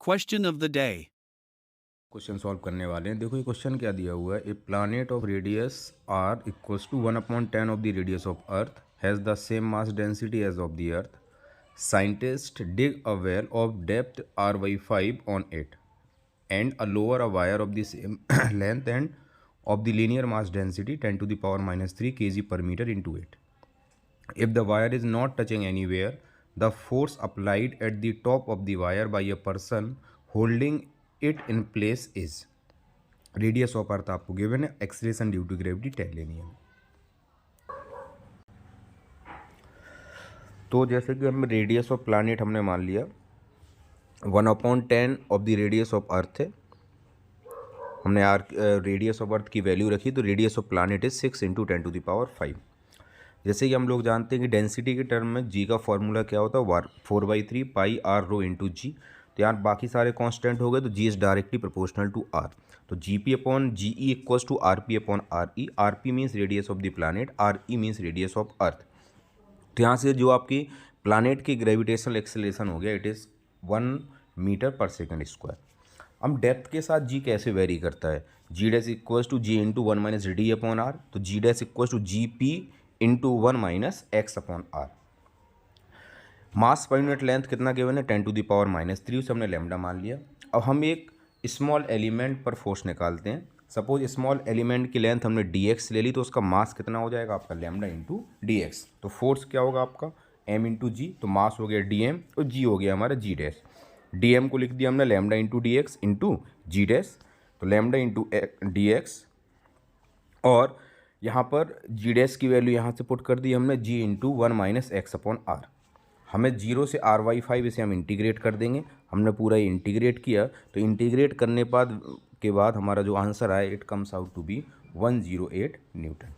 Question of the day. Question solve करने वाले हैं। देखो ये क्वेश्चन क्या दिया हुआ है। A planet of radius R equals to 1/10 of the radius of earth has the same mass density as of the earth. Scientist dig a well of depth r/5 on it and a lower a wire of the same length and of the linear mass density 10 to the power minus 3 kg per meter into it. If the wire is not touching anywhere, the force applied at the top of the wire by a person holding it in place is radius of earth आपको given है, acceleration due to gravity ten लेनी है। तो जैसे कि हम radius of planet हमने मान लिया 1/10 ऑफ द रेडियस ऑफ अर्थ है। हमने रेडियस ऑफ अर्थ की वैल्यू रखी, तो रेडियस ऑफ प्लानेट इज 6 × 10⁵। जैसे कि हम लोग जानते हैं कि डेंसिटी के टर्म में जी का फॉर्मूला क्या होता है, 4/3 पाई आर रो इंटू जी। तो यहाँ बाकी सारे कांस्टेंट हो गए, तो G is directly proportional to R. तो G P upon G E equals to R P upon R E. R P means radius of the planet, R E means radius of earth. तो यहाँ से जो आपकी planet की gravitational acceleration हो गया, it is 1 metre per second square. हम depth के साथ जी कैसे वेरी करता है, G dash equals to G into 1 minus D upon R. तो G dash equals to G P into 1 minus X upon R. Mass per unit length कितना given है, 10 to the power minus 3, उसे हमने lambda मान लिया। अब हम एक स्मॉल एलिमेंट पर फोर्स निकालते हैं। सपोज स्मॉल एलिमेंट की लेंथ हमने डी एक्स ले ली, तो उसका मास कितना हो जाएगा आपका, लैम्डा इंटू डी एक्स। तो फोर्स क्या होगा आपका, एम इंटू जी। तो मास हो गया डी एम और जी हो गया हमारा जी डैश। डी एम को लिख दिया हमने lambda into D X into G dash. तो लैम्डा इंटू डी एक्स, और यहाँ पर जी डैश की वैल्यू यहाँ से पुट कर दी हमने, G into 1 minus X upon R. हमें 0 से r/5 इसे हम इंटीग्रेट कर देंगे। हमने पूरा ये इंटीग्रेट किया, तो इंटीग्रेट करने के बाद हमारा जो आंसर आया, it comes out to be 108 Newton.